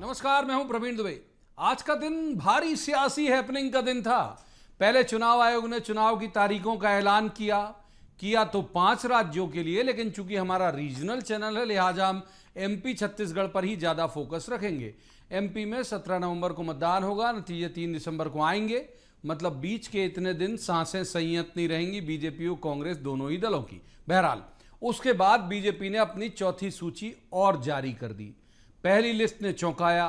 नमस्कार, मैं हूं प्रवीण दुबे। आज का दिन भारी सियासी हैपनिंग का दिन था। पहले चुनाव आयोग ने चुनाव की तारीखों का ऐलान किया तो 5 राज्यों के लिए, लेकिन चूंकि हमारा रीजनल चैनल है लिहाजा हम एमपी छत्तीसगढ़ पर ही ज्यादा फोकस रखेंगे। एमपी में 17 नवंबर को मतदान होगा, नतीजे 3 दिसंबर को आएंगे। मतलब बीच के इतने दिन सांसें संयत नहीं रहेंगी बीजेपी और कांग्रेस दोनों ही दलों की। बहरहाल उसके बाद बीजेपी ने अपनी चौथी सूची और जारी कर दी। पहली लिस्ट ने चौंकाया,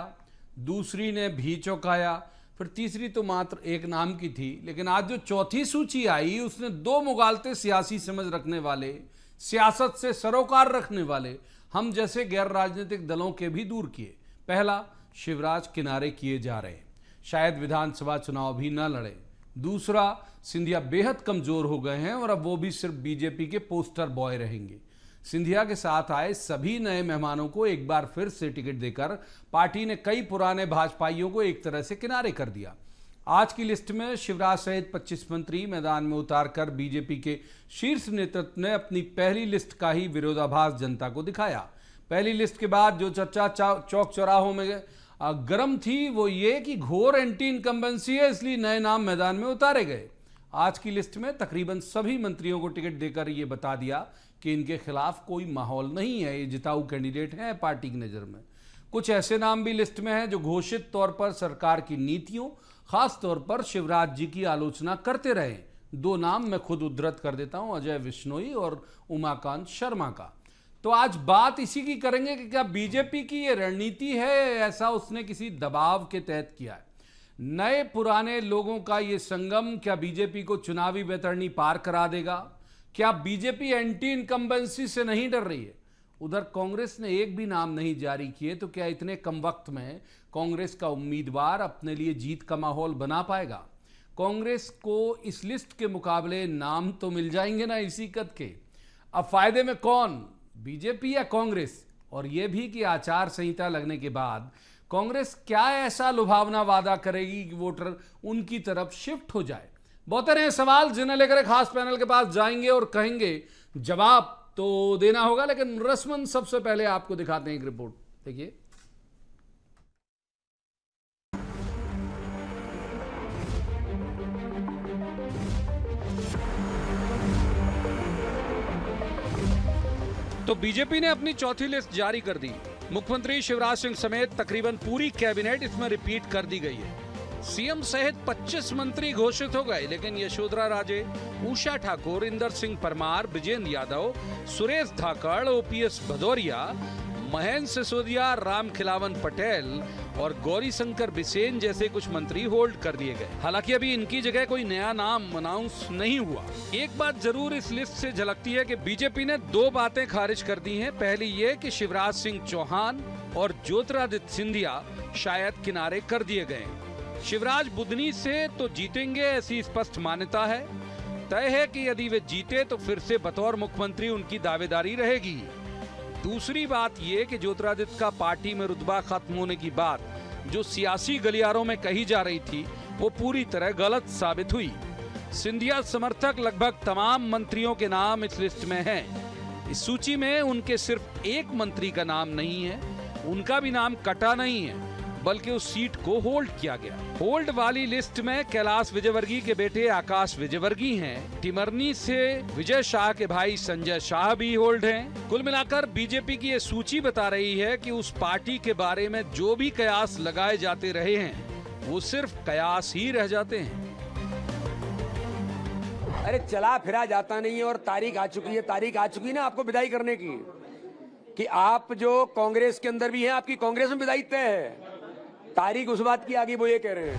दूसरी ने भी चौंकाया, फिर तीसरी तो मात्र एक नाम की थी। लेकिन आज जो चौथी सूची आई उसने दो मुगालते सियासी समझ रखने वाले, सियासत से सरोकार रखने वाले हम जैसे गैर राजनीतिक दलों के भी दूर किए। पहला, शिवराज किनारे किए जा रहे, शायद विधानसभा चुनाव भी न लड़े। दूसरा, सिंधिया बेहद कमजोर हो गए हैं और अब वो भी सिर्फ बीजेपी के पोस्टर बॉय रहेंगे। सिंधिया के साथ आए सभी नए मेहमानों को एक बार फिर से टिकट देकर पार्टी ने कई पुराने भाजपाइयों को एक तरह से किनारे कर दिया। आज की लिस्ट में शिवराज सहित 25 मंत्री मैदान में उतारकर बीजेपी के शीर्ष नेतृत्व ने अपनी पहली लिस्ट का ही विरोधाभास जनता को दिखाया। पहली लिस्ट के बाद जो चर्चा चौक चौराहों में गर्म थी वो ये कि घोर एंटी इनकम्बेंसी है, इसलिए नए नाम मैदान में उतारे गए। आज की लिस्ट में तकरीबन सभी मंत्रियों को टिकट देकर ये बता दिया कि इनके खिलाफ कोई माहौल नहीं है, ये जिताऊ कैंडिडेट हैं पार्टी की नज़र में। कुछ ऐसे नाम भी लिस्ट में हैं जो घोषित तौर पर सरकार की नीतियों, खास तौर पर शिवराज जी की आलोचना करते रहे। दो नाम मैं खुद उद्धृत कर देता हूं, अजय विश्नोई और उमाकांत शर्मा का। तो आज बात इसी की करेंगे कि क्या बीजेपी की ये रणनीति है, ऐसा उसने किसी दबाव के तहत किया है। नए पुराने लोगों का ये संगम क्या बीजेपी को चुनावी बैतरणी पार करा देगा? क्या बीजेपी एंटी इनकम्बेंसी से नहीं डर रही है? उधर कांग्रेस ने एक भी नाम नहीं जारी किए, तो क्या इतने कम वक्त में कांग्रेस का उम्मीदवार अपने लिए जीत का माहौल बना पाएगा? कांग्रेस को इस लिस्ट के मुकाबले नाम तो मिल जाएंगे ना इसी कद के। अब फायदे में कौन, बीजेपी या कांग्रेस? और यह भी कि आचार संहिता लगने के बाद कांग्रेस क्या ऐसा लुभावना वादा करेगी कि वोटर उनकी तरफ शिफ्ट हो जाए? बहुत सारे सवाल जिन्हें लेकर एक खास पैनल के पास जाएंगे और कहेंगे जवाब तो देना होगा, लेकिन रस्मन सबसे पहले आपको दिखाते हैं एक रिपोर्ट। देखिए, तो बीजेपी ने अपनी चौथी लिस्ट जारी कर दी। मुख्यमंत्री शिवराज सिंह समेत तकरीबन पूरी कैबिनेट इसमें रिपीट कर दी गई है। सीएम सहित 25 मंत्री घोषित हो गए, लेकिन यशोधरा राजे, उषा ठाकुर, इंदर सिंह परमार, विजेंद्र यादव, सुरेश धाकड़, ओपीएस भदौरिया, महेंद्र सिसोदिया, राम खिलावन पटेल और गौरी शंकर बिसेन जैसे कुछ मंत्री होल्ड कर दिए गए। हालांकि अभी इनकी जगह कोई नया नाम अनाउंस नहीं हुआ। एक बात जरूर इस लिस्ट से झलकती है कि बीजेपी ने दो बातें खारिज कर दी हैं। पहली ये कि शिवराज सिंह चौहान और ज्योतिरादित्य सिंधिया शायद किनारे कर दिए गए। शिवराज बुधनी से तो जीतेंगे ऐसी स्पष्ट मान्यता है। तय है कि यदि वे जीते तो फिर से बतौर मुख्यमंत्री उनकी दावेदारी रहेगी। दूसरी बात यह कि ज्योतिरादित्य का पार्टी में रुतबा खत्म होने की बात जो सियासी गलियारों में कही जा रही थी वो पूरी तरह गलत साबित हुई। सिंधिया समर्थक लगभग तमाम मंत्रियों के नाम इस लिस्ट में हैं। इस सूची में उनके सिर्फ एक मंत्री का नाम नहीं है, उनका भी नाम कटा नहीं है, बल्कि उस सीट को होल्ड किया गया। होल्ड वाली लिस्ट में कैलाश विजयवर्गीय के बेटे आकाश विजयवर्गीय हैं। टिमरनी से विजय शाह के भाई संजय शाह भी होल्ड हैं। कुल मिलाकर बीजेपी की ये सूची बता रही है कि उस पार्टी के बारे में जो भी कयास लगाए जाते रहे हैं वो सिर्फ कयास ही रह जाते हैं। अरे चला फिरा जाता नहीं है और तारीख आ चुकी है। तारीख आ चुकी है ना आपको विदाई करने की, कि आप जो कांग्रेस के अंदर भी हैं, आपकी कांग्रेस में विदाई तय है। तारीख उस बात की आगे वो ये कह रहे हैं।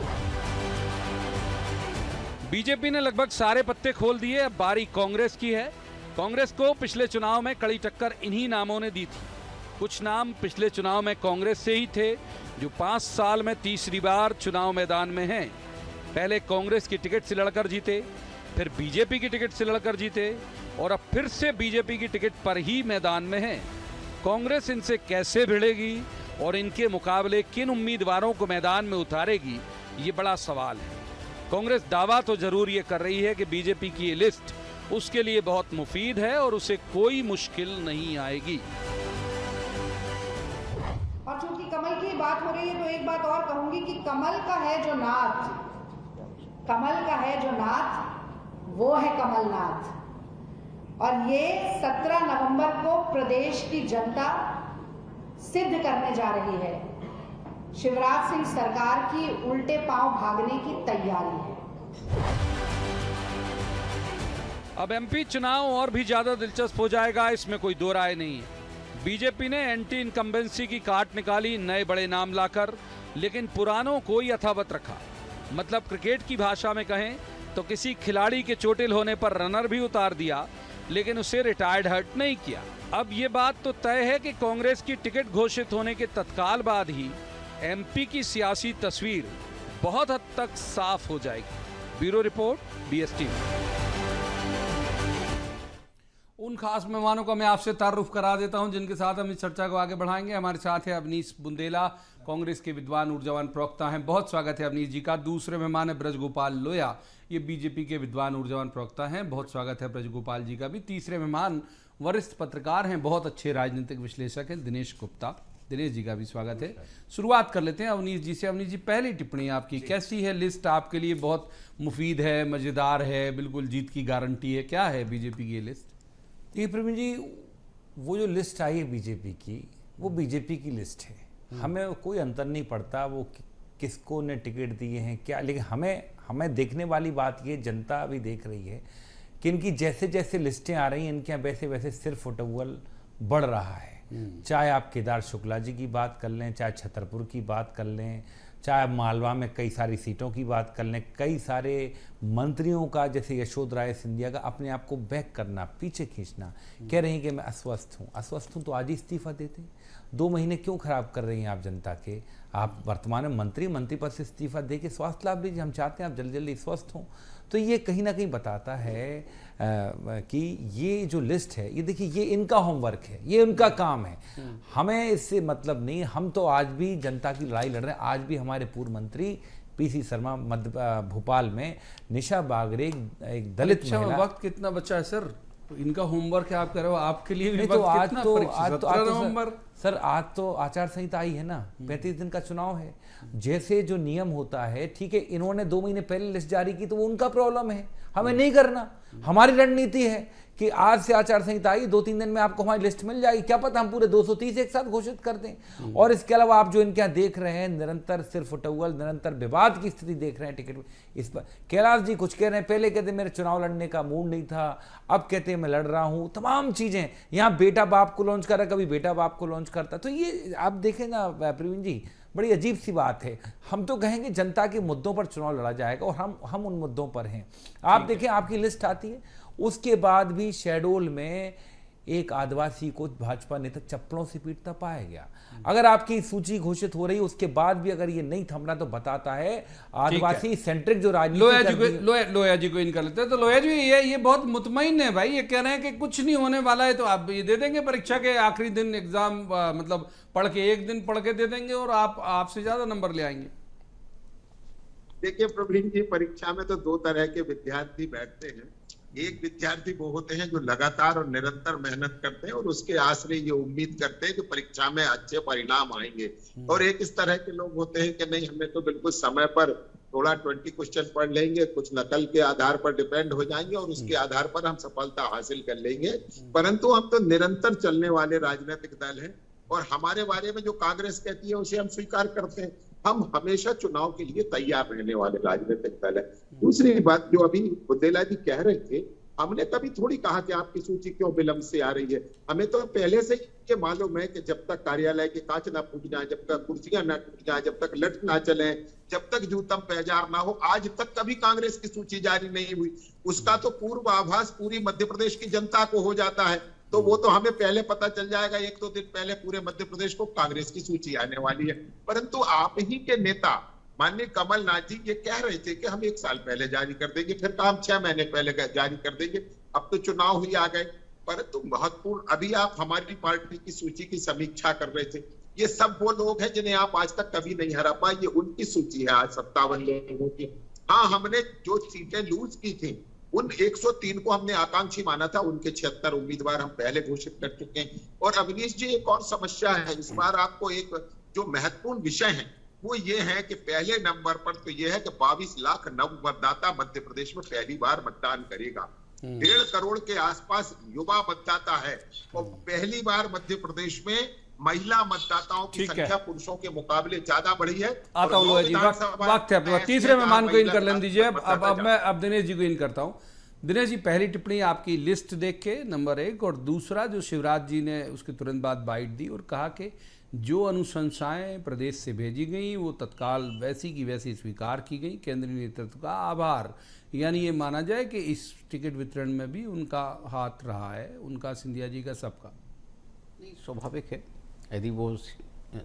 बीजेपी ने लगभग सारे पत्ते खोल दिए, अब बारी कांग्रेस की है। कांग्रेस को पिछले चुनाव में कड़ी टक्कर इन्हीं नामों ने दी थी। कुछ नाम पिछले चुनाव में कांग्रेस से ही थे जो 5 साल में तीसरी बार चुनाव मैदान में हैं। पहले कांग्रेस की टिकट से लड़कर जीते, फिर बीजेपी की टिकट से लड़कर जीते और अब फिर से बीजेपी की टिकट पर ही मैदान में है। कांग्रेस इनसे कैसे भिड़ेगी और इनके मुकाबले किन उम्मीदवारों को मैदान में उतारेगी, ये बड़ा सवाल है। कांग्रेस दावा तो जरूर ये कर रही है कि बीजेपी की ये लिस्ट उसके लिए बहुत मुफीद है और उसे कोई मुश्किल नहीं आएगी। और चूंकि कमल की बात हो रही है तो एक बात और कहूंगी कि कमल का है जो नाथ, कमल का है जो नाथ वो है कमलनाथ। और ये 17 नवंबर को प्रदेश की जनता सिद्ध करने जा रही है। शिवराज सिंह सरकार की उल्टे पांव भागने की तैयारी है। अब एमपी चुनाव और भी ज्यादा दिलचस्प हो जाएगा, इसमें कोई दो राय नहीं है। बीजेपी ने एंटी इनकम्बेंसी की काट निकाली नए बड़े नाम लाकर, लेकिन पुरानों को यथावत रखा। मतलब क्रिकेट की भाषा में कहें तो किसी खिलाड़ी के चोटिल होने पर रनर भी उतार दिया, लेकिन उसे रिटायर्ड हर्ट नहीं किया। अब ये बात तो तय है कि कांग्रेस की टिकट घोषित होने के तत्काल बाद ही एमपी की सियासी तस्वीर बहुत हद तक साफ हो जाएगी। Bureau report, BST. उन खास मेहमानों का मैं आपसे तारुफ करा देता हूं जिनके साथ हम इस चर्चा को आगे बढ़ाएंगे। हमारे साथ है अवनीश बुंदेला, कांग्रेस के विद्वान ऊर्जावान प्रवक्ता हैं। बहुत स्वागत है अवनीश जी का। दूसरे मेहमान है ब्रजगोपाल लोया, ये बीजेपी के विद्वान ऊर्जावान प्रवक्ता हैं। बहुत स्वागत है ब्रजगोपाल जी का भी। तीसरे मेहमान वरिष्ठ पत्रकार हैं, बहुत अच्छे राजनीतिक विश्लेषक हैं, दिनेश गुप्ता। दिनेश जी का भी स्वागत है। शुरुआत कर लेते हैं अवनीश जी से। अवनीश जी, पहली टिप्पणी आपकी, कैसी है लिस्ट? आपके लिए बहुत मुफीद है, मजेदार है, बिल्कुल जीत की गारंटी है, क्या है बीजेपी की ये लिस्ट? देखिए प्रवीण जी, वो जो लिस्ट आई है बीजेपी की, वो बीजेपी की लिस्ट है। हमें कोई अंतर नहीं पड़ता वो किसको ने टिकट दिए हैं क्या, लेकिन हमें देखने वाली बात ये, जनता भी देख रही है कि इनकी जैसे जैसे लिस्टें आ रही हैं, इनके यहाँ वैसे वैसे सिर्फ फुटबॉल बढ़ रहा है। चाहे आप केदार शुक्ला जी की बात कर लें, चाहे छतरपुर की बात कर लें, चाहे मालवा में कई सारी सीटों की बात कर लें, कई सारे मंत्रियों का जैसे यशोध राय सिंधिया का अपने आप को बैक करना, पीछे खींचना, कह रही हैं कि मैं अस्वस्थ हूँ तो आज ही इस्तीफा देते। 2 महीने क्यों खराब कर रही हैं आप जनता के? आप वर्तमान में मंत्री पद से इस्तीफा दे के स्वास्थ्य लाभ लीजिए। हम चाहते हैं आप जल्दी जल्दी स्वस्थ हों। तो ये कहीं ना कहीं बताता है कि ये जो लिस्ट है, ये देखिए, ये इनका होमवर्क है, ये उनका काम है। हमें इससे मतलब नहीं। हम तो आज भी जनता की लड़ाई लड़ रहे हैं। आज भी हमारे पूर्व मंत्री पीसी शर्मा भोपाल में, निशा बागरे एक दलित महिला। वक्त कितना बचा है सर? इनका होमवर्क है, आप कह रहे हो, आपके लिए भी तो वक्त आज कितना? तो नवंबर सर, आज तो आचार संहिता आई है ना, 35 दिन का चुनाव है। जैसे जो नियम होता है, ठीक है, इन्होंने 2 महीने पहले लिस्ट जारी की तो वो उनका प्रॉब्लम है, हमें नहीं करना। हमारी रणनीति है कि आज से आचार संहिता आई, 2-3 दिन में आपको हमारी लिस्ट मिल जाएगी। क्या पता हम पूरे 230 एक साथ घोषित कर दें। और इसके अलावा आप जो इनके यहाँ देख रहे हैं, निरंतर सिर्फ फुटबॉल, निरंतर विवाद की स्थिति देख रहे हैं टिकट इस पर। कैलाश जी कुछ कह रहे हैं, पहले कहते मेरे चुनाव लड़ने का मूड नहीं था, अब कहते हैं मैं लड़ रहा हूं। तमाम चीजें, यहाँ बेटा बाप को लॉन्च करा, कभी बेटा बाप को लॉन्च करता। तो ये आप देखें ना प्रवीण जी, बड़ी अजीब सी बात है। हम तो कहेंगे जनता के मुद्दों पर चुनाव लड़ा जाएगा और हम उन मुद्दों पर हैं। आप देखें, आपकी लिस्ट आती है, उसके बाद भी शहडोल में एक आदिवासी को भाजपा नेता चप्पलों से पीटता पाया गया। अगर आपकी सूची घोषित हो रही है, उसके बाद भी अगर ये नहीं थम रहा, तो बताता है आदिवासी सेंट्रिक जो राजनीति। लोया जी को इन कर लेते हैं। तो लोया जी, ये बहुत मुतमईन है भाई, ये कह रहे हैं कि कुछ नहीं होने वाला है, तो आप ये दे देंगे परीक्षा के आखिरी दिन एग्जाम, मतलब पढ़ के एक दिन पढ़ के दे देंगे और आपसे ज्यादा नंबर ले आएंगे? देखिए प्रवीण जी, परीक्षा में तो 2 तरह के विद्यार्थी बैठते हैं। एक विद्यार्थी वो होते हैं जो लगातार और निरंतर मेहनत करते हैं और उसके आश्रय ये उम्मीद करते हैं कि परीक्षा में अच्छे परिणाम आएंगे। और एक इस तरह के लोग होते हैं कि नहीं, हमें तो बिल्कुल समय पर थोड़ा 20 क्वेश्चन पढ़ लेंगे, कुछ नकल के आधार पर डिपेंड हो जाएंगे और उसके आधार पर हम सफलता हासिल कर लेंगे। परंतु हम तो निरंतर चलने वाले राजनीतिक दल हैं और हमारे बारे में जो कांग्रेस कहती है उसे हम स्वीकार करते हैं। हम हमेशा चुनाव के लिए तैयार रहने वाले राजनीतिक दल है। दूसरी बात जो अभी बुंदेला जी कह रहे थे, हमने कभी थोड़ी कहा कि आपकी सूची क्यों विलंब से आ रही है। हमें तो पहले से ये मालूम है कि जब तक कार्यालय के कांच ना फूट जाए, जब तक कुर्सियां ना टूट जाए, जब तक लट ना चले, जब तक जूतम पैजार ना हो, आज तक कभी कांग्रेस की सूची जारी नहीं हुई। उसका तो पूर्वाभास पूरी मध्य प्रदेश की जनता को हो जाता है। तो वो तो हमें पहले पता चल जाएगा, 1-2 दिन पहले पूरे मध्य प्रदेश को कांग्रेस की सूची आने वाली है। परंतु आप ही के नेता माननीय कमलनाथ जी ये कह रहे थे कि हम 1 साल पहले जारी कर देंगे, फिर काम 6 महीने पहले जारी कर देंगे। अब तो चुनाव ही आ गए। परंतु महत्वपूर्ण, अभी आप हमारी पार्टी की सूची की समीक्षा कर रहे थे। ये सब वो लोग हैं जिन्हें आप आज तक कभी नहीं हरा पाए। ये उनकी सूची है आज 57 लोगों की। हाँ, हमने जो सीटें लूज की थी उन 103 को हमने आकांक्षी माना था, उनके 76 उम्मीदवार हम पहले घोषित कर चुके हैं। और अवनीश जी, एक और समस्या है इस बार, आपको एक जो महत्वपूर्ण विषय हैं वो ये है कि पहले नंबर पर तो ये है कि 22 लाख नव मतदाता मध्य प्रदेश में पहली बार मतदान करेगा। 1.5 करोड़ के आसपास युवा मतदाता है और पहली बार मध्य प्रदेश में महिला मतदाताओं की ठीक है। संख्या पुरुषों के मुकाबले ज्यादा बढ़ी है। आता हूँ लोहा जी, वक्त है आपके पास। तीसरे मेहमान को इन कर लेने दीजिए। अब दिनेश जी को इन करता हूँ। दिनेश जी, पहली टिप्पणी आपकी लिस्ट देख के नंबर 1, और दूसरा जो शिवराज जी ने उसके तुरंत बाद बाइट दी और कहा कि जो अनुशंसाएं प्रदेश से भेजी गई वो तत्काल वैसी की वैसी स्वीकार की गई। केंद्रीय नेतृत्व का आभार, यानी ये माना जाए कि इस टिकट वितरण में भी उनका हाथ रहा है, उनका, सिंधिया जी का, सबका। नहीं, स्वाभाविक है। यदि वो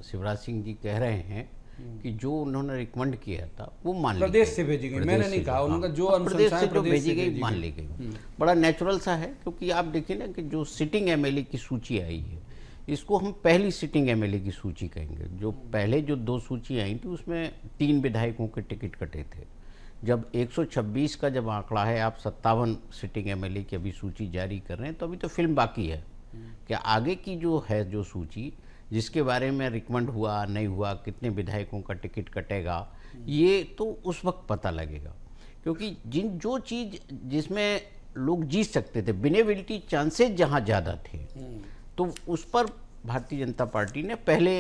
शिवराज सिंह जी कह रहे हैं कि जो उन्होंने रिकमेंड किया था वो मान ली प्रदेश गई। से भेजी गई, प्रदेश मैंने से नहीं कहा, हाँ, उनका जो प्रदेश से अनुशंसाएं जो प्रदेश भेजी से गई भेजी मान गई। ली गई। बड़ा नेचुरल सा है, क्योंकि आप देखिए ना कि जो सिटिंग एमएलए की सूची आई है, इसको हम पहली सिटिंग एमएलए की सूची कहेंगे। जो पहले जो 2 सूची आई थी उसमें 3 विधायकों के टिकट कटे थे। जब 126 का जब आंकड़ा है, आप 57 सिटिंग एमएलए की अभी सूची जारी कर रहे हैं, तो अभी तो फिल्म बाकी है। क्या आगे की जो है जो सूची, जिसके बारे में रिकमेंड हुआ नहीं हुआ, कितने विधायकों का टिकट कटेगा, ये तो उस वक्त पता लगेगा। क्योंकि जो चीज़ जिसमें लोग जीत सकते थे, विनेबिलिटी चांसेस जहाँ ज़्यादा थे, तो उस पर भारतीय जनता पार्टी ने पहले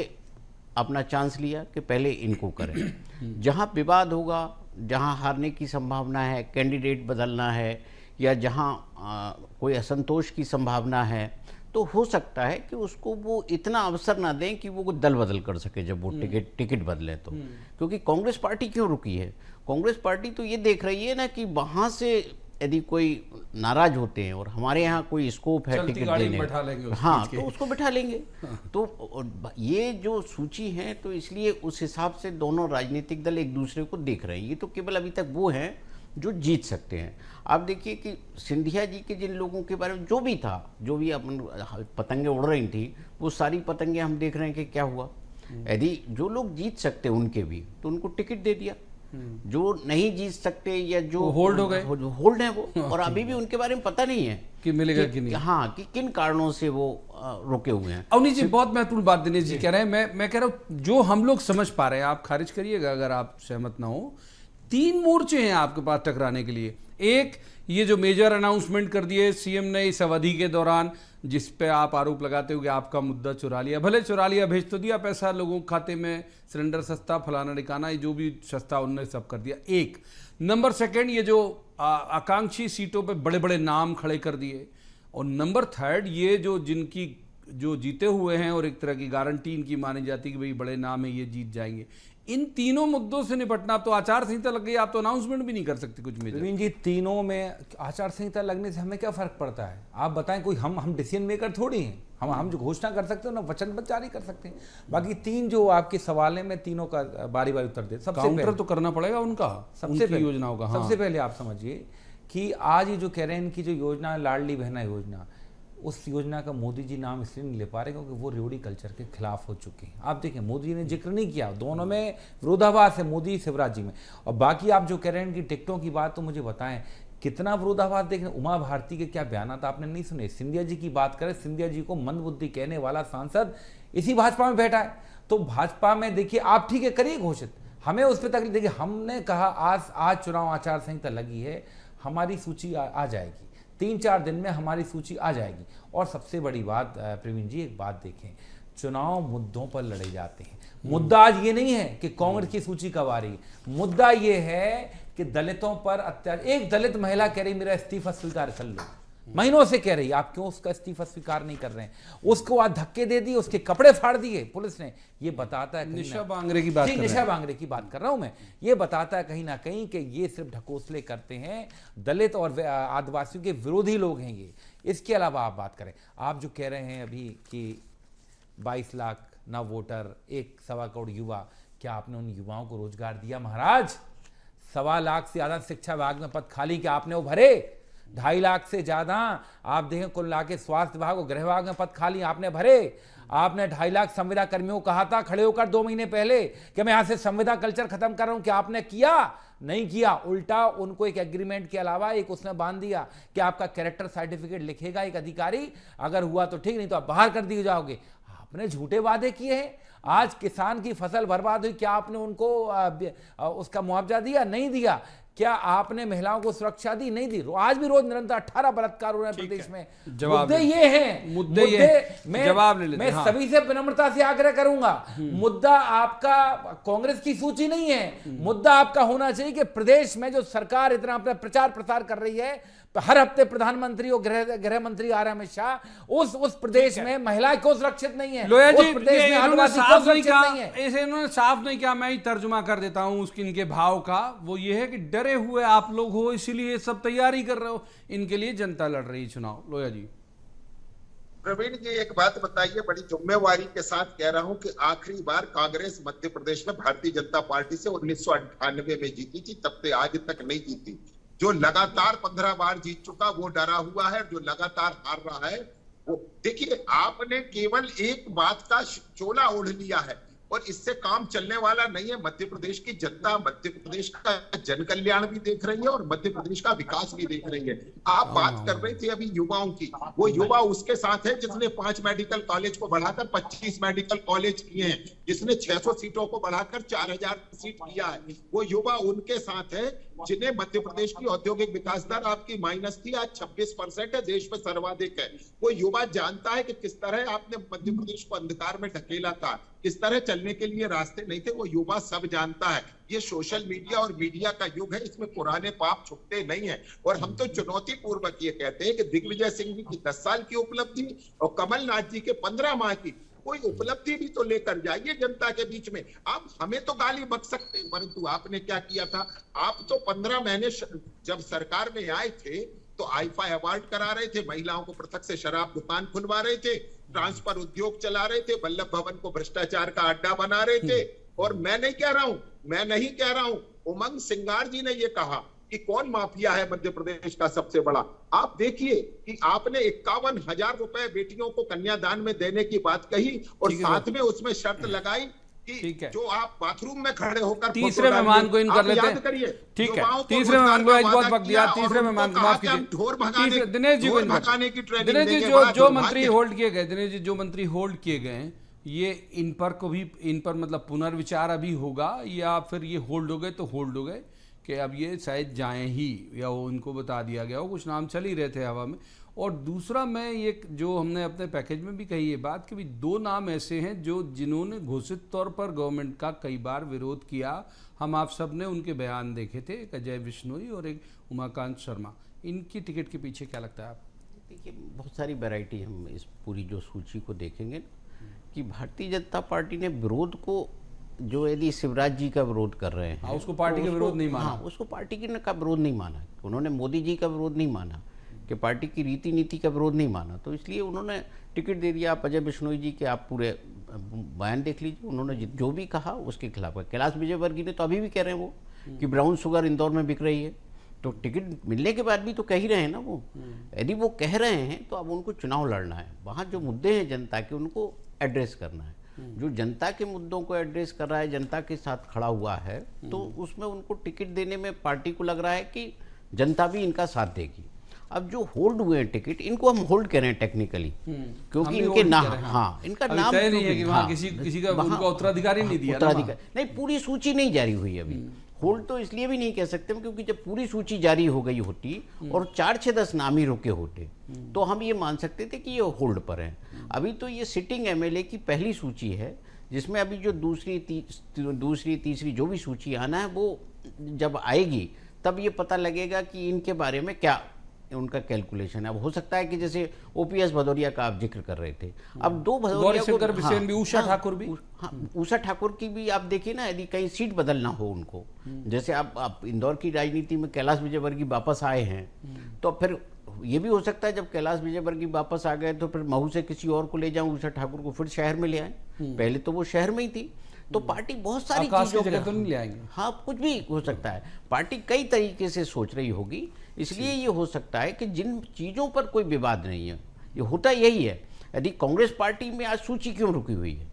अपना चांस लिया कि पहले इनको करें। जहाँ विवाद होगा, जहाँ हारने की संभावना है, कैंडिडेट बदलना है, या जहाँ कोई असंतोष की संभावना है, तो हो सकता है कि उसको वो इतना अवसर ना दें कि वो दल बदल कर सके जब वो टिकट बदले तो। क्योंकि कांग्रेस पार्टी क्यों रुकी है? कांग्रेस पार्टी तो ये देख रही है ना कि वहाँ से यदि कोई नाराज होते हैं और हमारे यहाँ कोई स्कोप है टिकट देने, हाँ, तो उसको बैठा लेंगे। तो ये जो सूची है, तो इसलिए उस हिसाब से दोनों राजनीतिक दल एक दूसरे को देख रहे हैं। ये तो केवल अभी तक वो हैं जो जीत सकते हैं। आप देखिए कि सिंधिया जी के जिन लोगों के बारे में जो भी था, जो भी अपन पतंगे उड़ रही थी, वो सारी पतंगे हम देख रहे हैं कि क्या हुआ। यदि जो लोग जीत सकते उनके भी, तो उनको टिकट दे दिया। जो नहीं जीत सकते या जो होल्ड हो गए, होल्ड है वो, और अभी भी उनके बारे में पता नहीं है कि मिलेगा कि नहीं। हाँ, कि किन कारणों से वो रुके हुए हैं। अवनीश जी, बहुत महत्वपूर्ण बात दिनेश जी कह रहे हैं। मैं कह रहा हूँ जो हम लोग समझ पा रहे हैं, आप खारिज करिएगा अगर आप सहमत ना हो। 3 मोर्चे हैं आपके पास टकराने के लिए। एक, ये जो मेजर अनाउंसमेंट कर दिए सीएम ने इस अवधि के दौरान, जिस पे आप आरोप लगाते हो कि आपका मुद्दा चुरा लिया। भले चुरा लिया, भेज तो दिया पैसा लोगों के खाते में, सिलेंडर सस्ता, फलाना ठिकाना, जो भी सस्ता उनने सब कर दिया। एक नंबर। सेकंड, ये जो आकांक्षी सीटों पे बड़े बड़े नाम खड़े कर दिए। और नंबर 3, ये जो जिनकी जो जीते हुए हैं और एक तरह की गारंटी इनकी मानी जाती है कि भाई बड़े नाम है, ये जीत जाएंगे। इन तीनों मुद्दों से निपटना, अब तो आचार संहिता लग गई, आप तो अनाउंसमेंट भी नहीं कर सकते कुछ में। प्रवीण जी, तीनों में आचार संहिता लगने से हमें क्या फर्क पड़ता है? आप बताएं, कोई हम डिसीजन मेकर थोड़ी हैं। हम जो घोषणा कर सकते हो ना, वचन जारी कर सकते हैं। बाकी 3 जो आपके सवाल है, मैं तीनों का बारी बारी उत्तर दे। सबसे काउंटर तो करना पड़ेगा उनका, सबसे पहले योजनाओं का। सबसे पहले आप समझिए कि आज ये जो कह रहे हैं इनकी जो योजना है, लाडली बहना योजना, उस योजना का मोदी जी नाम इसलिए नहीं ले पा रहे क्योंकि वो रेवड़ी कल्चर के खिलाफ हो चुकी है। आप देखें, मोदी जी ने जिक्र नहीं किया, दोनों में विरोधाभास है, मोदी शिवराज जी में। और बाकी आप जो कह रहे हैं कि टिकटों की बात, तो मुझे बताएं कितना विरोधाभास देखें। उमा भारती के क्या बयान था आपने नहीं सुने? सिंधिया जी की बात करें, सिंधिया जी को मंदबुद्धि कहने वाला सांसद इसी भाजपा में बैठा है। तो भाजपा में देखिए, आप ठीक है करिए घोषित, हमें उस पर तकलीफ। देखिए, हमने कहा आज चुनाव आचार संहिता लगी है, हमारी सूची आ जाएगी, 3-4 दिन में हमारी सूची आ जाएगी। और सबसे बड़ी बात प्रवीण जी, एक बात देखें, चुनाव मुद्दों पर लड़े जाते हैं। मुद्दा आज ये नहीं है कि कांग्रेस की सूची कब आ रही है, मुद्दा ये है कि दलितों पर अत्याचार। एक दलित महिला कह रही मेरा इस्तीफा स्वीकार कर लो, महीनों से कह रही, आप क्यों उसका इस्तीफा स्वीकार नहीं कर रहे हैं? उसको आज धक्के दे दिए, उसके कपड़े फाड़ दिए पुलिस ने। ये बताता है, निशा बांगरे की बात, निशा बांगरे की बात कर रहा हूं मैं। ये बताता है कहीं ना कहीं कि ये सिर्फ ढकोसले करते हैं, दलित और आदिवासियों के विरोधी लोग हैं ये। इसके अलावा आप बात करें, आप जो कह रहे हैं अभी कि 22 लाख नव वोटर, 1-1.25 करोड़ युवा, क्या आपने उन युवाओं को रोजगार दिया महाराज? 1.25 लाख से ज्यादा शिक्षा विभाग में पद खाली, क्या आपने वो भरे? 2.5 लाख से ज्यादा आप देखें कुल लाके स्वास्थ्य विभाग और गृह विभाग में पद खाली आपने भरे। आपने 2.5 लाख संविदा कर्मियों को कहा था खड़े होकर 2 महीने पहले कि मैं यहां से संविदा कल्चर खत्म कर रहा हूं, क्या आपने किया? नहीं किया। उल्टा उनको एक एग्रीमेंट के अलावा एक उसने बांध दिया कि आपका कैरेक्टर सर्टिफिकेट लिखेगा एक अधिकारी, अगर हुआ तो ठीक, नहीं तो आप बाहर कर दिए जाओगे। आपने झूठे वादे किए हैं, आज किसान की फसल बर्बाद हुई, क्या आपने उनको उसका मुआवजा दिया? नहीं दिया। क्या आपने महिलाओं को सुरक्षा दी? नहीं दी। आज भी रोज निरंतर 18 बलात्कार हो रहे हैं प्रदेश में। जवाब मुद्दे ये हैं, मुद्दे ये जवाब ले लेते मैं हैं। सभी से विनम्रता से आग्रह करूंगा, मुद्दा आपका कांग्रेस की सूची नहीं है, मुद्दा आपका होना चाहिए कि प्रदेश में जो सरकार इतना अपना प्रचार प्रसार कर रही है, हर हफ्ते प्रधानमंत्री और गृह मंत्री आ रहे हैं अमित शाह, उस प्रदेश में महिलाएं क्यों सुरक्षित नहीं है? लोया जी, उस प्रदेश में इन्होंने आदिवासी क्यों साफ नहीं सुरक्षित कहा, नहीं है? इसे इन्होंने साफ नहीं किया, मैं ही तर्जुमा कर देता हूं उसके इनके भाव का। वो ये है कि डरे हुए आप लोग हो, इसीलिए सब तैयारी कर रहे हो, इनके लिए जनता लड़ रही है चुनाव। लोया जी, प्रवीण जी एक बात बताइए, बड़ी जिम्मेवारी के साथ कह रहा हूं कि आखिरी बार कांग्रेस मध्य प्रदेश में भारतीय जनता पार्टी से 1998 में जीती थी, तब से आज तक नहीं जीती। जो लगातार 15 बार जीत चुका वो डरा हुआ है, जो लगातार हार रहा है वो, देखिए आपने केवल एक बात का चोला ओढ़ लिया है और इससे काम चलने वाला नहीं है। मध्य प्रदेश की जनता मध्य प्रदेश का जन कल्याण भी देख रही है और मध्य प्रदेश का विकास भी देख रही है। आप बात कर रहे थे अभी युवाओं की, वो युवा उसके साथ है जिसने 5 मेडिकल कॉलेज को बढ़ाकर 25 मेडिकल कॉलेज किए हैं, जिसने 600 सीटों को बढ़ाकर 4000 सीट किया है। वो युवा उनके साथ है जिन्हें मध्य प्रदेश की औद्योगिक विकास दर आपकी माइनस थी, आज 26% है, देश में सर्वाधिक है। वो युवा जानता है कि किस तरह आपने मध्य प्रदेश को अंधकार में ढकेला था, किस तरह चलने के लिए रास्ते नहीं थे, वो युवा सब जानता है। ये सोशल मीडिया और मीडिया का युग है, इसमें पुराने पाप छुपते नहीं है। और हम तो चुनौती पूर्वक ये कहते हैं कि दिग्विजय सिंह जी की 10 साल की उपलब्धि और कमलनाथ जी के 15 माह की कोई उपलब्धि भी तो लेकर जाइए जनता के बीच में। आप हमें तो गाली बक सकते हैं, परंतु आपने क्या किया था? आप तो 15 महीने जब सरकार में आए थे तो आईफा अवार्ड करा रहे थे, महिलाओं को पृथक से शराब दुकान खुलवा रहे थे, ट्रांसफर उद्योग चला रहे थे, वल्लभ भवन को भ्रष्टाचार का अड्डा बना रहे थे। और मैं नहीं कह रहा हूं, उमंग सिंगार जी ने ये कहा कि कौन माफिया है मध्य प्रदेश का सबसे बड़ा। आप देखिए कि आपने 51,000 रुपए बेटियों को कन्यादान में देने की बात कही और साथ में उसमें शर्त लगाई कि जो आप बाथरूम में खड़े होकर तीसरे मेहमान को इन कर लेते हैं। ठीक है, तीसरे मेहमान को बहुत वक्त दिया, तीसरे मेहमान को माफ कीजिए। दिनेश जी को भगाने की ट्रेनिंग, दिनेश जी जो मंत्री होल्ड किए गए, दिनेश जी जो मंत्री होल्ड किए गए, ये इन पर मतलब पुनर्विचार अभी होगा या फिर ये होल्ड हो गए तो होल्ड हो गए कि अब ये शायद जाएं ही, या वो उनको बता दिया गया हो? कुछ नाम चल ही रहे थे हवा में। और दूसरा, मैं ये जो हमने अपने पैकेज में भी कही ये बात कि भी 2 नाम ऐसे हैं जो जिन्होंने घोषित तौर पर गवर्नमेंट का कई बार विरोध किया, हम आप सब ने उनके बयान देखे थे, एक अजय बिश्नोई और एक उमाकांत शर्मा। इनकी टिकट के पीछे क्या लगता है आप? देखिए बहुत सारी वैरायटी हम इस पूरी जो सूची को देखेंगे कि भारतीय जनता पार्टी ने विरोध को, जो यदि शिवराज जी का विरोध कर रहे हैं, उसको पार्टी का विरोध नहीं माना। हाँ, उसको पार्टी का विरोध नहीं माना, उन्होंने मोदी जी का विरोध नहीं माना, कि पार्टी की रीति नीति का विरोध नहीं माना, तो इसलिए उन्होंने टिकट दे दिया। आप अजय बिश्नोई जी के आप पूरे बयान देख लीजिए, उन्होंने जो भी कहा उसके खिलाफ है। कैलाश विजयवर्गीय ने तो अभी भी कह रहे हैं वो कि ब्राउन शुगर इंदौर में बिक रही है, तो टिकट मिलने के बाद भी तो कह ही रहे हैं ना वो। यदि वो कह रहे हैं तो अब उनको चुनाव लड़ना है, वहाँ जो मुद्दे हैं जनता के उनको एड्रेस करना है। जो जनता के मुद्दों को एड्रेस कर रहा है, जनता के साथ खड़ा हुआ है, तो उसमें उनको टिकट देने में पार्टी को लग रहा है कि जनता भी इनका साथ देगी। अब जो होल्ड हुए हैं टिकट, इनको हम होल्ड करें टेक्निकली, क्योंकि इनके नाम, हाँ इनका नाम नहीं है कि वहाँ किसी का उनका उत्तराधिकारी नहीं दिया, उत्तराधिकारी नहीं, पूरी सूची नहीं जारी हुई अभी। होल्ड तो इसलिए भी नहीं कह सकते क्योंकि जब पूरी सूची जारी हो गई होती और 4-6-10 नाम ही रुके होते तो हम ये मान सकते थे कि ये होल्ड पर हैं। अभी तो ये सिटिंग एमएलए की पहली सूची है, जिसमें अभी जो दूसरी तीसरी जो भी सूची आना है वो जब आएगी तब ये पता लगेगा कि इनके बारे में क्या उनका कैलकुलेशन है। अब हो सकता है कि जैसे ओपीएस भदौरिया का आप जिक्र कर रहे थे, अब 2 भदौरिया को, उषा ठाकुर भी, उषा ठाकुर की भी आप देखिए ना, यदि कहीं सीट बदलना हो उनको, जैसे आप इंदौर की राजनीति में कैलाश विजयवर्गीय वापस आए हैं, तो फिर ये भी हो सकता है जब कैलाश विजयवर्गीय वापस आ गए तो फिर महू से किसी और को ले जाऊं, उषा ठाकुर को फिर शहर में ले आए। पहले तो वो शहर में ही थी, तो पार्टी बहुत सारी चीजों की जगह तो नहीं ले आएंगे। हाँ, कुछ भी हो सकता है, पार्टी कई तरीके से सोच रही होगी, इसलिए ये हो सकता है कि जिन चीजों पर कोई विवाद नहीं है, ये होता यही है। यदि कांग्रेस पार्टी में आज सूची क्यों रुकी हुई है,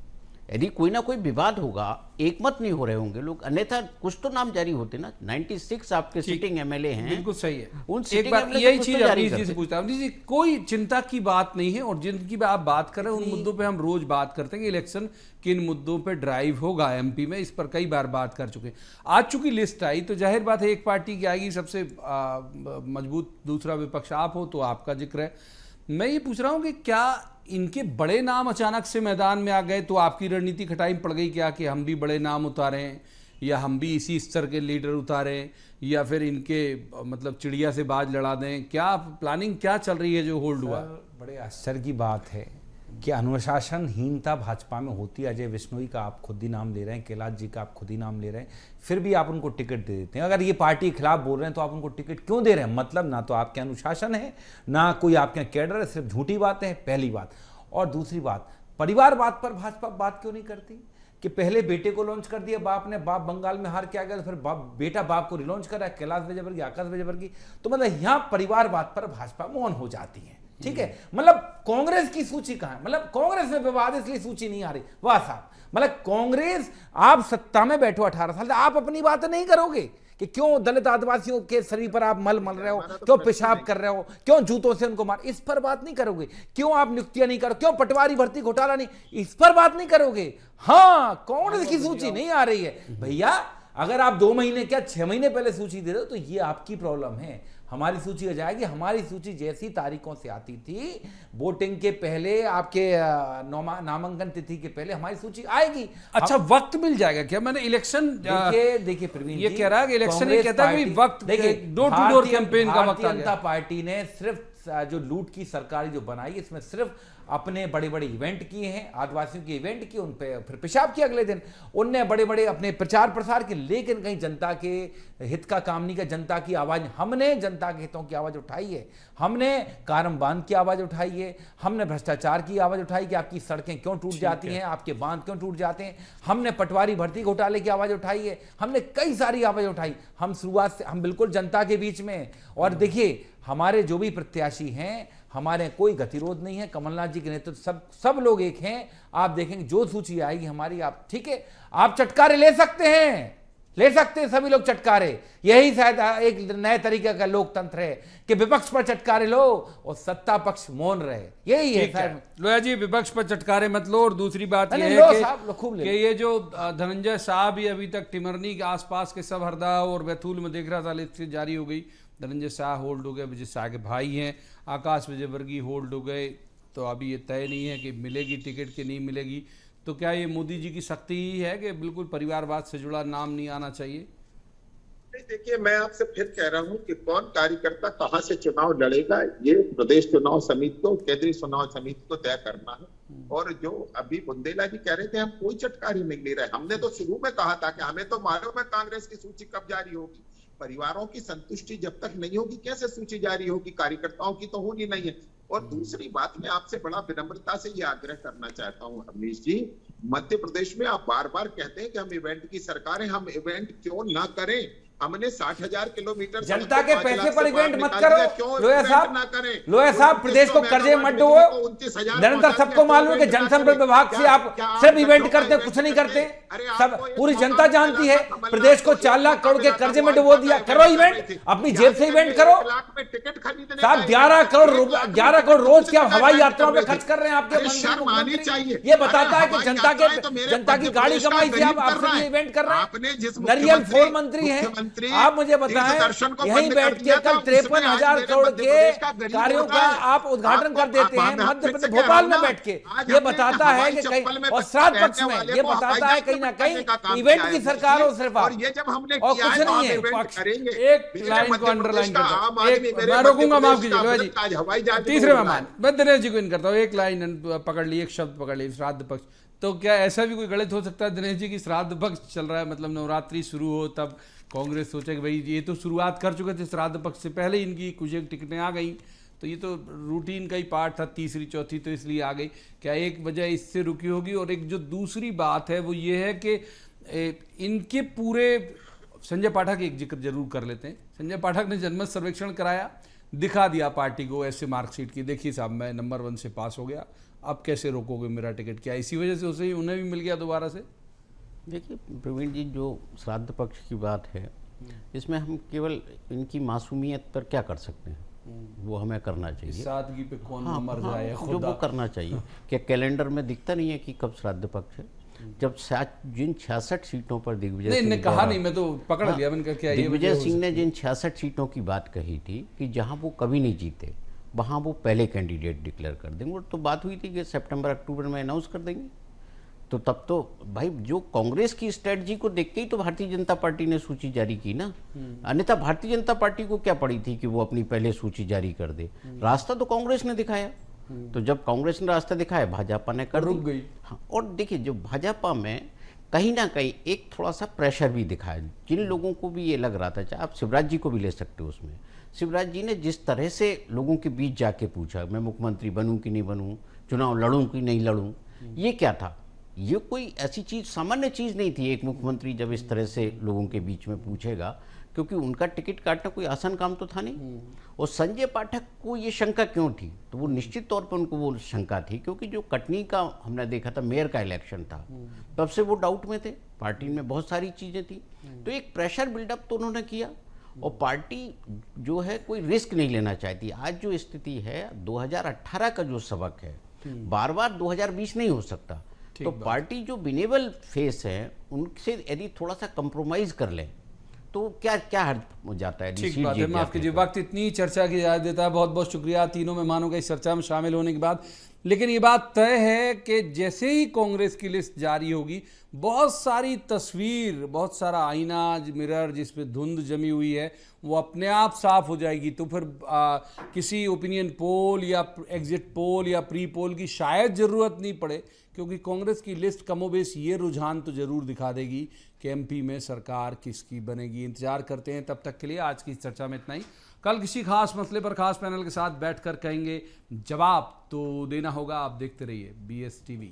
यदि कोई ना कोई विवाद होगा, एकमत नहीं हो रहे होंगे लोग, अन्यथा कुछ तो नाम जारी होते ना। 96 आपके सिटिंग एमएलए हैं, बिल्कुल सही है। उन एक सिटिंग बार एमएलए यही कुछ चीज तो जारी अवनीश जी करते। से पूछता हूं। अवनीश जी, कोई चिंता की बात नहीं है, और जिनकी आप बात कर रहे हैं उन मुद्दों पे हम रोज बात करते हैं कि इलेक्शन किन मुद्दों पे ड्राइव होगा एमपी में, इस पर कई बार बात कर चुके हैं। आज चूंकि लिस्ट आई तो जाहिर बात है एक पार्टी की आएगी, सबसे मजबूत दूसरा विपक्ष आप हो तो आपका जिक्र है। मैं ये पूछ रहा हूं कि क्या इनके बड़े नाम अचानक से मैदान में आ गए तो आपकी रणनीति खटाई पड़ गई क्या, कि हम भी बड़े नाम उतारें, या हम भी इसी स्तर के लीडर उतारें, या फिर इनके मतलब चिड़िया से बाज लड़ा दें? क्या प्लानिंग क्या चल रही है जो होल्ड हुआ? बड़े आश्चर्य की बात है कि अनुशासनहीनता भाजपा में होती है। अजय विश्नोई का आप खुद ही नाम ले रहे हैं, कैलाश जी का आप खुद ही नाम ले रहे हैं, फिर भी आप उनको टिकट दे देते हैं। अगर ये पार्टी के खिलाफ बोल रहे हैं तो आप उनको टिकट क्यों दे रहे हैं? मतलब ना तो आपके अनुशासन है, ना कोई आपके कैडर है, सिर्फ झूठी बातें हैं, पहली बात। और दूसरी बात, परिवारवाद पर भाजपा बात क्यों नहीं करती कि पहले बेटे को लॉन्च कर दिया बाप ने, बाप बंगाल में हार के आ गया, तो फिर बेटा बाप को रिलॉन्च कर रहा है, कैलाश विजयवर्गीय, आकाश विजयवर्गीय। तो मतलब यहाँ परिवारवाद पर भाजपा मौन हो जाती है। ठीक है, मतलब कांग्रेस की सूची कहां है? मतलब कांग्रेस में विवाद इसलिए सूची नहीं आ रही। वाह साहब, मतलब कांग्रेस, आप सत्ता में बैठो 18 साल, आप अपनी बातें नहीं करोगे कि क्यों दलित आदिवासियों के शरीर पर आप मल रहे हो, क्यों पेशाब कर रहे हो, क्यों जूतों से उनको मार, इस पर बात नहीं करोगे। क्यों आप नियुक्तियां नहीं करो, क्यों पटवारी भर्ती घोटाला नहीं, इस पर बात नहीं करोगे। हाँ, कांग्रेस की सूची नहीं आ रही है भैया। अगर आप 2 महीने क्या 6 महीने पहले सूची दे रहे हो तो ये आपकी प्रॉब्लम है। हमारी सूची आ जाएगी। हमारी सूची जैसी तारीखों से आती थी, वोटिंग के पहले, आपके नामांकन तिथि के पहले हमारी सूची आएगी। अच्छा, वक्त मिल जाएगा क्या? मैंने इलेक्शन देखिए प्रवीण ये जी, कह रहा है कि इलेक्शन ये कहता है कि वक्त, देखिए डोर टू डोर कैंपेन का वक्त आ भारतीय जनता गया। पार्टी ने सिर्फ जो लूट की सरकारी जो बनाई, इसमें सिर्फ अपने बड़े बड़े इवेंट किए हैं, आदिवासियों के इवेंट किए, उन पे फिर पेशाब किया अगले दिन। उनने बड़े बड़े अपने प्रचार प्रसार के, लेकिन कहीं जनता के हित का काम नहीं किया। जनता की आवाज, हमने जनता के हितों की आवाज उठाई है, हमने कारम बांध की आवाज उठाई है, हमने भ्रष्टाचार की आवाज उठाई कि आपकी सड़कें क्यों टूट जाती हैं, आपके बांध क्यों टूट जाते हैं, हमने पटवारी भर्ती घोटाले की आवाज उठाई है, हमने कई सारी आवाज उठाई। हम शुरुआत से, हम बिल्कुल जनता के बीच में। और देखिए, हमारे जो भी प्रत्याशी हैं, हमारे कोई गतिरोध नहीं है। कमलनाथ जी के नेतृत्व सब लोग एक हैं। आप देखेंगे जो सूची आएगी हमारी, आप ठीक है, आप चटकारे ले सकते हैं, ले सकते हैं सभी लोग चटकारे। यही शायद एक नए तरीके का लोकतंत्र है कि विपक्ष पर चटकारे लो और सत्ता पक्ष मौन रहे। यही है शायद। लोया जी, विपक्ष पर चटकारे मत लो। और दूसरी बात यह है कि ये जो धनंजय शाह भी अभी तक टिमरनी के आसपास के सब हरदा और बैतूल में देख रहा था, लिस्ट जारी हो गई, धनंजय शाह होल्ड हो गए, विजय शाह के भाई हैं, आकाश विजयवर्गीय होल्ड हो गए। तो अभी ये तय नहीं है कि मिलेगी टिकट कि नहीं मिलेगी। तो क्या ये मोदी जी की शक्ति ही है कि बिल्कुल परिवारवाद से जुड़ा नाम नहीं आना चाहिए? नहीं, देखिए, मैं आपसे फिर कह रहा हूं कि कौन कार्यकर्ता कहां से चुनाव लड़ेगा, ये प्रदेश चुनाव समिति को, केंद्रीय चुनाव समिति को तय करना है। और जो अभी बुंदेला जी कह रहे थे, हम कोई चटकारी नहीं ले रहे। हमने तो शुरू में कहा था कि हमें तो मालूम है कांग्रेस की सूची कब जारी होगी। परिवारों की संतुष्टि जब तक नहीं होगी, कैसे सूची जारी होगी? कार्यकर्ताओं की तो होनी नहीं है। और दूसरी बात, मैं आपसे बड़ा विनम्रता से ये आग्रह करना चाहता हूं अवनीश जी, मध्य प्रदेश में आप बार बार कहते हैं कि हम इवेंट की सरकार है, हम इवेंट क्यों ना करें? हमने 60,000 किलोमीटर जनता के पैसे पर इवेंट मत करो। लोया साहब, प्रदेश को कर्जे मत दो। निरंतर सबको मालूम है कि जनसंपर्क विभाग से आप सिर्फ इवेंट करते, कुछ नहीं करते। सब पूरी जनता जानती है। प्रदेश को 4 लाख करोड़ के कर्जे में डुबो दिया। करो इवेंट, अपनी जेब से इवेंट करो साहब। 11 करोड़ रोज के हवाई यात्राओं पे खर्च कर रहे हैं आपके मंत्री। ये बताता है कि जनता की गाड़ी कमाई से आप सिर्फ इवेंट कर रहे हैं। नरियल 4 मंत्री हैं। आप मुझे बताएं, यहीं बैठ के कल 53,000 करोड़ के कार्यों का आप उद्घाटन कर देते हैं मध्य प्रदेश भोपाल में बैठ के। ये बताता है कि कहीं, और श्राद्ध पक्ष में ये बताता है कहीं ना कहीं इवेंट की सरकार हो सिर्फ आप, और कुछ नहीं है। एक लाइन को अंडरलाइन करता हूं, रोकूंगा, माफ कीजिए। तीसरे मेहमान मैं दिनेश जी को इन करता हूँ। एक लाइन पकड़ ली, एक शब्द पकड़ ली, श्राद्ध पक्ष। तो क्या ऐसा भी कोई गलत हो सकता है दिनेश जी की श्राद्ध पक्ष चल रहा है, मतलब नवरात्रि शुरू हो तब कांग्रेस सोचे कि भाई ये तो शुरुआत कर चुके थे श्राद्ध पक्ष से पहले, इनकी कुछ एक टिकटें आ गई, तो ये तो रूटीन का ही पार्ट था, तीसरी चौथी तो इसलिए आ गई। क्या एक वजह इससे रुकी होगी? और एक जो दूसरी बात है वो ये है कि इनके पूरे, संजय पाठक एक जिक्र जरूर कर लेते हैं। संजय पाठक ने जनमत सर्वेक्षण कराया, दिखा दिया पार्टी को ऐसे मार्कशीट की, देखिए साहब मैं नंबर 1 से पास हो गया, अब कैसे रोकोगे मेरा टिकट? क्या इसी वजह से उसे उन्हें भी मिल गया दोबारा से? देखिए प्रवीण जी, जो श्राद्ध पक्ष की बात है, इसमें हम केवल इनकी मासूमियत पर क्या कर सकते हैं, वो हमें करना चाहिए। सादगी पे कौन मर जाए जो खुदा। वो करना चाहिए। क्या कैलेंडर में दिखता नहीं है कि कब श्राद्ध पक्ष है? जब जिन 66 सीटों पर दिग्विजय नहीं, सिंह इन्हें कहा द्वारा- नहीं, मैं तो पकड़ लिया, मैंने कहा क्या ये दिग्विजय वजह हो सिंह ने सकती है? जिन 66 सीटों की बात कही थी कि जहां वो कभी नहीं जीते वहां वो पहले कैंडिडेट डिक्लेयर कर देंगे, और तो बात हुई थी कि सितंबर अक्टूबर में अनाउंस कर देंगे। तो तब तो भाई जो कांग्रेस की स्ट्रेटजी को देख के ही तो भारतीय जनता पार्टी ने सूची जारी की ना, अन्यथा भारतीय जनता पार्टी को क्या पड़ी थी कि वो अपनी पहले सूची जारी कर दे? रास्ता तो कांग्रेस ने दिखाया, तो जब कांग्रेस ने रास्ता दिखाया भाजपा ने कर रुक दी। गई। हाँ, और देखिए जो भाजपा में कहीं ना कहीं एक थोड़ा सा प्रेशर भी दिखाया, जिन लोगों को भी ये लग रहा था, चाहे आप शिवराज जी को भी ले सकते हो उसमें। शिवराज जी ने जिस तरह से लोगों के बीच जाके पूछा मैं मुख्यमंत्री बनूं कि नहीं बनूं, चुनाव लड़ूं कि नहीं लड़ूं, ये क्या था? ये कोई ऐसी चीज, सामान्य चीज नहीं थी एक मुख्यमंत्री जब इस तरह से लोगों के बीच में पूछेगा, क्योंकि उनका टिकट काटना कोई आसान काम तो था नहीं। और संजय पाठक को ये शंका क्यों थी? तो वो निश्चित तौर पर उनको वो शंका थी क्योंकि जो कटनी का हमने देखा था मेयर का इलेक्शन था, तब से वो डाउट में थे, पार्टी में बहुत सारी चीजें थी, तो एक प्रेशर बिल्डअप तो उन्होंने किया। और पार्टी जो है कोई रिस्क नहीं लेना चाहती। आज जो स्थिति है 2018 का जो सबक है, बार बार 2020 नहीं हो सकता। तो पार्टी जो विनेबल फेस है उनसे यदि थोड़ा सा कंप्रोमाइज कर ले तो क्या क्या हर्ज हो जाता है? ठीक बात है, माफ कीजिए, वक्त इतनी चर्चा की इजाजत देता है। बहुत बहुत शुक्रिया तीनों मेहमानों का इस चर्चा में शामिल होने के बाद। लेकिन ये बात तय है कि जैसे ही कांग्रेस की लिस्ट जारी होगी, बहुत सारी तस्वीर, बहुत सारा आईना, मिरर जिसपे धुंध जमी हुई है, वो अपने आप साफ हो जाएगी। तो फिर किसी ओपिनियन पोल या एग्जिट पोल या प्री पोल की शायद ज़रूरत नहीं पड़े, क्योंकि कांग्रेस की लिस्ट कमोबेश ये रुझान तो जरूर दिखा देगी कि एमपी में सरकार किसकी बनेगी। इंतजार करते हैं। तब तक के लिए आज की चर्चा में इतना ही। कल किसी खास मसले पर खास पैनल के साथ बैठकर कहेंगे जवाब तो देना होगा। आप देखते रहिए BS TV।